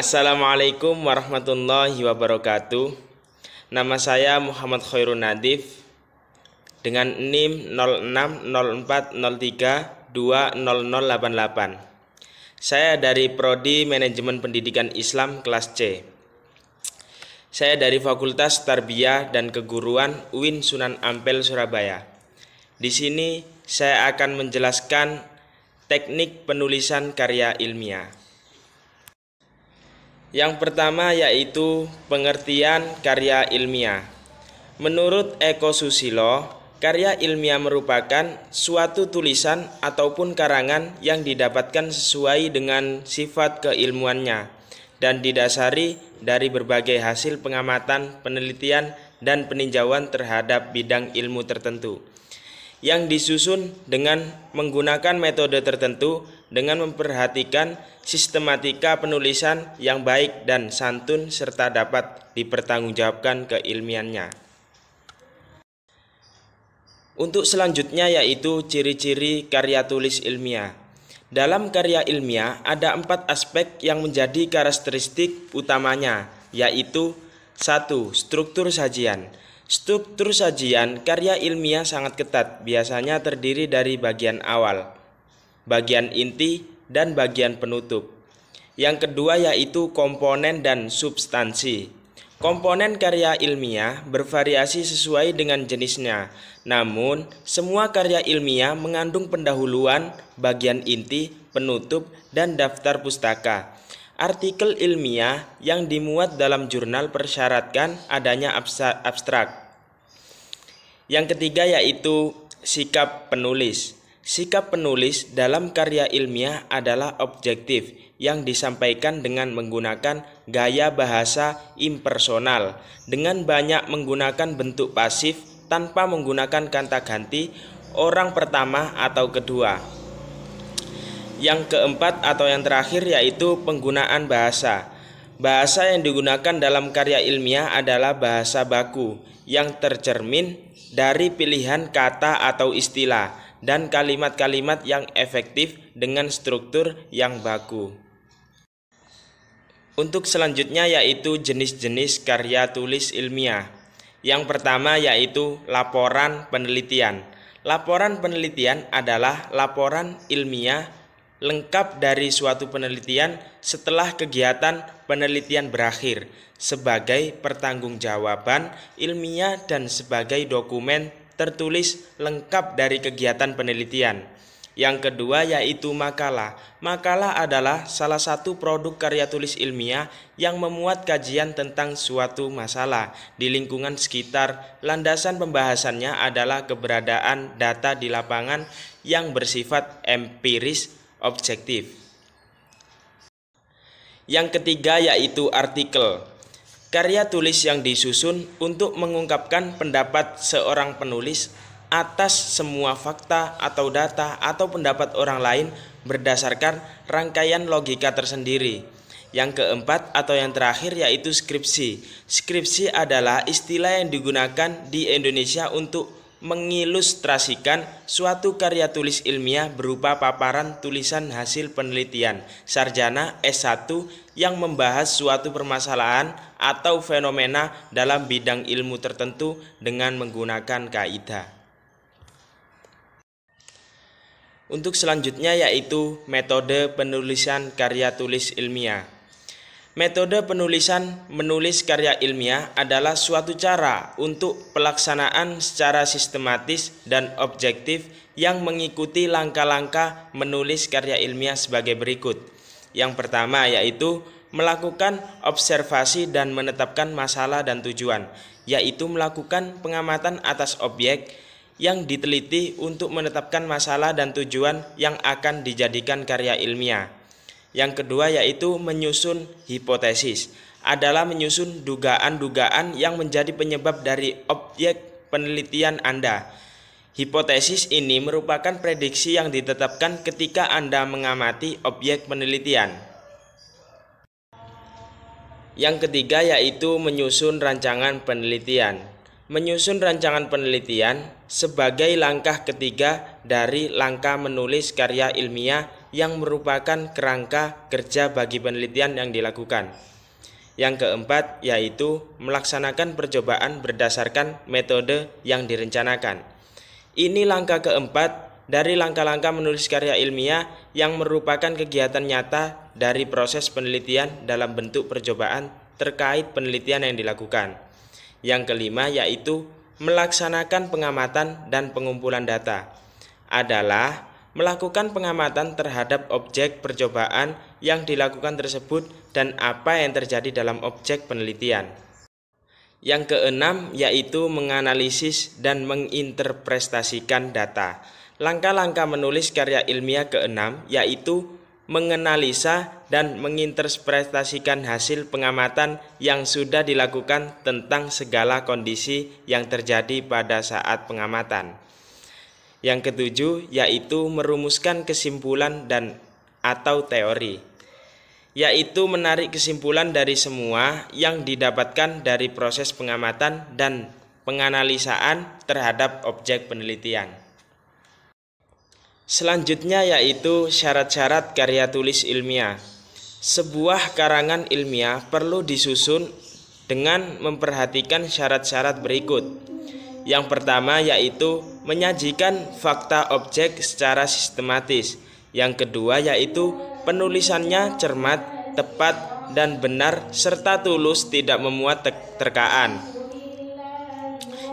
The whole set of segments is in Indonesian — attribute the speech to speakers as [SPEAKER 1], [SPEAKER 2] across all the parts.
[SPEAKER 1] Assalamualaikum warahmatullahi wabarakatuh. Nama saya Muhammad Khairun Nadif dengan NIM 060403200088. Saya dari Prodi Manajemen Pendidikan Islam kelas C. Saya dari Fakultas Tarbiyah dan Keguruan UIN Sunan Ampel Surabaya. Di sini saya akan menjelaskan teknik penulisan karya ilmiah. Yang pertama yaitu pengertian karya ilmiah. Menurut Eko Susilo, karya ilmiah merupakan suatu tulisan ataupun karangan yang didapatkan sesuai dengan sifat keilmuannya dan didasari dari berbagai hasil pengamatan, penelitian, dan peninjauan terhadap bidang ilmu tertentu, yang disusun dengan menggunakan metode tertentu dengan memperhatikan sistematika penulisan yang baik dan santun serta dapat dipertanggungjawabkan keilmiannya. Untuk selanjutnya yaitu ciri-ciri karya tulis ilmiah. Dalam karya ilmiah ada 4 aspek yang menjadi karakteristik utamanya, yaitu 1. Struktur sajian. Struktur sajian karya ilmiah sangat ketat, biasanya terdiri dari bagian awal, bagian inti, dan bagian penutup. Yang kedua yaitu komponen dan substansi. Komponen karya ilmiah bervariasi sesuai dengan jenisnya, namun semua karya ilmiah mengandung pendahuluan, bagian inti, penutup, dan daftar pustaka. Artikel ilmiah yang dimuat dalam jurnal persyaratkan adanya abstrak. Yang ketiga yaitu sikap penulis. Sikap penulis dalam karya ilmiah adalah objektif yang disampaikan dengan menggunakan gaya bahasa impersonal dengan banyak menggunakan bentuk pasif tanpa menggunakan kata ganti orang pertama atau kedua. Yang keempat atau yang terakhir yaitu penggunaan bahasa. Bahasa yang digunakan dalam karya ilmiah adalah bahasa baku yang tercermin dari pilihan kata atau istilah dan kalimat-kalimat yang efektif dengan struktur yang baku. Untuk selanjutnya yaitu jenis-jenis karya tulis ilmiah. Yang pertama yaitu laporan penelitian. Laporan penelitian adalah laporan ilmiah lengkap dari suatu penelitian setelah kegiatan penelitian berakhir sebagai pertanggungjawaban ilmiah dan sebagai dokumen tertulis lengkap dari kegiatan penelitian. Yang kedua yaitu makalah. Makalah adalah salah satu produk karya tulis ilmiah yang memuat kajian tentang suatu masalah di lingkungan sekitar. Landasan pembahasannya adalah keberadaan data di lapangan yang bersifat empiris objektif. Yang ketiga yaitu artikel. Karya tulis yang disusun untuk mengungkapkan pendapat seorang penulis atas semua fakta atau data atau pendapat orang lain berdasarkan rangkaian logika tersendiri. Yang keempat atau yang terakhir yaitu skripsi. Skripsi adalah istilah yang digunakan di Indonesia untuk mengilustrasikan suatu karya tulis ilmiah berupa paparan tulisan hasil penelitian sarjana S1 yang membahas suatu permasalahan atau fenomena dalam bidang ilmu tertentu dengan menggunakan kaidah. Untuk selanjutnya yaitu metode penulisan karya tulis ilmiah. Metode penulisan menulis karya ilmiah adalah suatu cara untuk pelaksanaan secara sistematis dan objektif yang mengikuti langkah-langkah menulis karya ilmiah sebagai berikut. Yang pertama yaitu melakukan observasi dan menetapkan masalah dan tujuan, yaitu melakukan pengamatan atas objek yang diteliti untuk menetapkan masalah dan tujuan yang akan dijadikan karya ilmiah. Yang kedua yaitu menyusun hipotesis, adalah menyusun dugaan-dugaan yang menjadi penyebab dari objek penelitian Anda. Hipotesis ini merupakan prediksi yang ditetapkan ketika Anda mengamati objek penelitian. Yang ketiga yaitu menyusun rancangan penelitian. Menyusun rancangan penelitian sebagai langkah ketiga dari langkah menulis karya ilmiah yang merupakan kerangka kerja bagi penelitian yang dilakukan. Yang keempat yaitu melaksanakan percobaan berdasarkan metode yang direncanakan. Ini langkah keempat dari langkah-langkah menulis karya ilmiah yang merupakan kegiatan nyata dari proses penelitian dalam bentuk percobaan terkait penelitian yang dilakukan. Yang kelima yaitu melaksanakan pengamatan dan pengumpulan data adalah melakukan pengamatan terhadap objek percobaan yang dilakukan tersebut dan apa yang terjadi dalam objek penelitian. Yang keenam yaitu menganalisis dan menginterpretasikan data. Langkah-langkah menulis karya ilmiah keenam yaitu menganalisa dan menginterpretasikan hasil pengamatan yang sudah dilakukan tentang segala kondisi yang terjadi pada saat pengamatan. Yang ketujuh yaitu merumuskan kesimpulan dan atau teori, yaitu menarik kesimpulan dari semua yang didapatkan dari proses pengamatan dan penganalisaan terhadap objek penelitian. Selanjutnya yaitu syarat-syarat karya tulis ilmiah. Sebuah karangan ilmiah perlu disusun dengan memperhatikan syarat-syarat berikut. Yang pertama yaitu menyajikan fakta objek secara sistematis. Yang kedua yaitu penulisannya cermat, tepat, dan benar serta tulus, tidak memuat terkaan.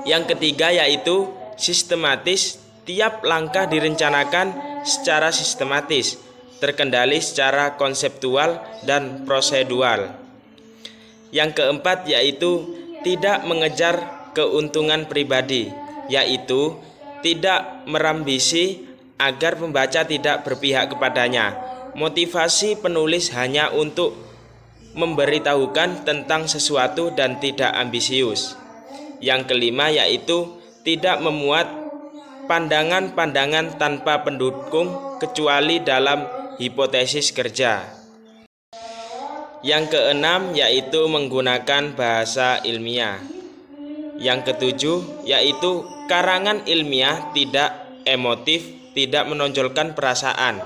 [SPEAKER 1] Yang ketiga yaitu sistematis. Tiap langkah direncanakan secara sistematis, terkendali secara konseptual dan prosedural. Yang keempat yaitu tidak mengejar keuntungan pribadi, yaitu tidak merambisi agar pembaca tidak berpihak kepadanya. Motivasi penulis hanya untuk memberitahukan tentang sesuatu dan tidak ambisius. Yang kelima yaitu tidak memuat pandangan-pandangan tanpa pendukung kecuali dalam hipotesis kerja. Yang keenam yaitu menggunakan bahasa ilmiah. Yang ketujuh yaitu karangan ilmiah tidak emotif, tidak menonjolkan perasaan.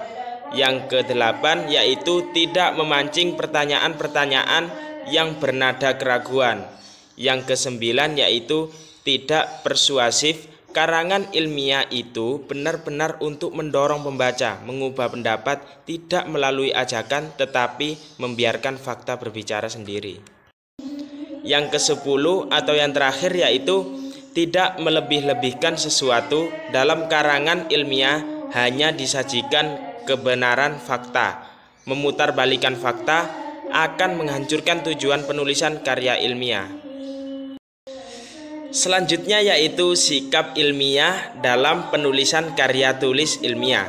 [SPEAKER 1] Yang kedelapan yaitu tidak memancing pertanyaan-pertanyaan yang bernada keraguan. Yang kesembilan yaitu tidak persuasif. Karangan ilmiah itu benar-benar untuk mendorong pembaca mengubah pendapat, tidak melalui ajakan tetapi membiarkan fakta berbicara sendiri. Yang ke-10 atau yang terakhir yaitu tidak melebih-lebihkan sesuatu. Dalam karangan ilmiah hanya disajikan kebenaran fakta. Memutarbalikan fakta akan menghancurkan tujuan penulisan karya ilmiah. Selanjutnya yaitu sikap ilmiah dalam penulisan karya tulis ilmiah.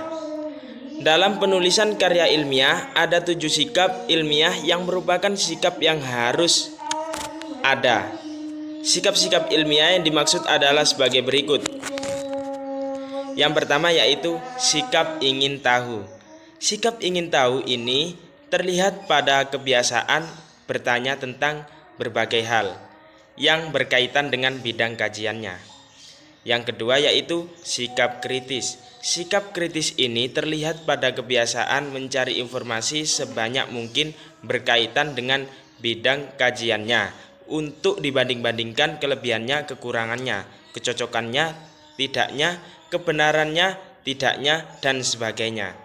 [SPEAKER 1] Dalam penulisan karya ilmiah ada 7 sikap ilmiah yang merupakan sikap yang harus ada. Sikap-sikap ilmiah yang dimaksud adalah sebagai berikut. Yang pertama yaitu sikap ingin tahu. Sikap ingin tahu ini terlihat pada kebiasaan bertanya tentang berbagai hal yang berkaitan dengan bidang kajiannya. Yang kedua yaitu sikap kritis. Sikap kritis ini terlihat pada kebiasaan mencari informasi sebanyak mungkin berkaitan dengan bidang kajiannya untuk dibanding-bandingkan kelebihannya, kekurangannya, kecocokannya, tidaknya, kebenarannya, tidaknya, dan sebagainya.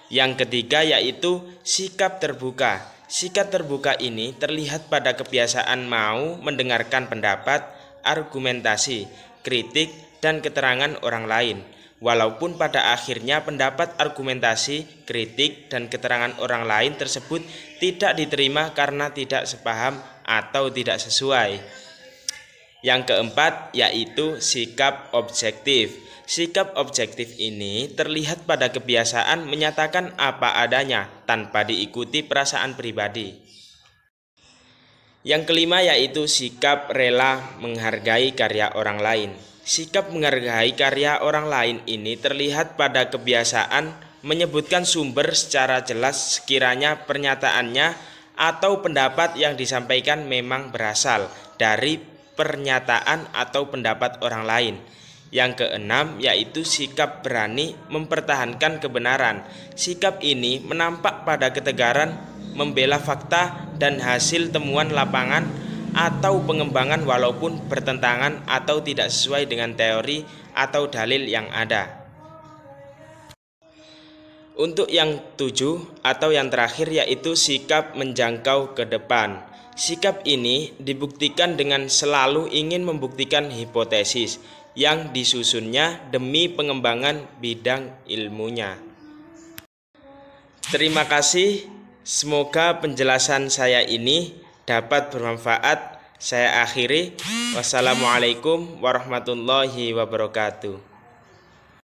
[SPEAKER 1] Yang ketiga yaitu sikap terbuka. Sikap terbuka ini terlihat pada kebiasaan mau mendengarkan pendapat, argumentasi, kritik, dan keterangan orang lain. Walaupun pada akhirnya pendapat, argumentasi, kritik, dan keterangan orang lain tersebut tidak diterima karena tidak sepaham atau tidak sesuai. Yang keempat yaitu sikap objektif. Sikap objektif ini terlihat pada kebiasaan menyatakan apa adanya tanpa diikuti perasaan pribadi. Yang kelima yaitu sikap rela menghargai karya orang lain. Sikap menghargai karya orang lain ini terlihat pada kebiasaan menyebutkan sumber secara jelas sekiranya pernyataannya atau pendapat yang disampaikan memang berasal dari pernyataan atau pendapat orang lain. Yang keenam yaitu sikap berani mempertahankan kebenaran. Sikap ini menampak pada ketegaran membela fakta dan hasil temuan lapangan atau pengembangan walaupun bertentangan atau tidak sesuai dengan teori atau dalil yang ada. Untuk yang 7 atau yang terakhir yaitu sikap menjangkau ke depan. Sikap ini dibuktikan dengan selalu ingin membuktikan hipotesis yang disusunnya demi pengembangan bidang ilmunya. Terima kasih, semoga penjelasan saya ini dapat bermanfaat. Saya akhiri. Wassalamualaikum warahmatullahi wabarakatuh.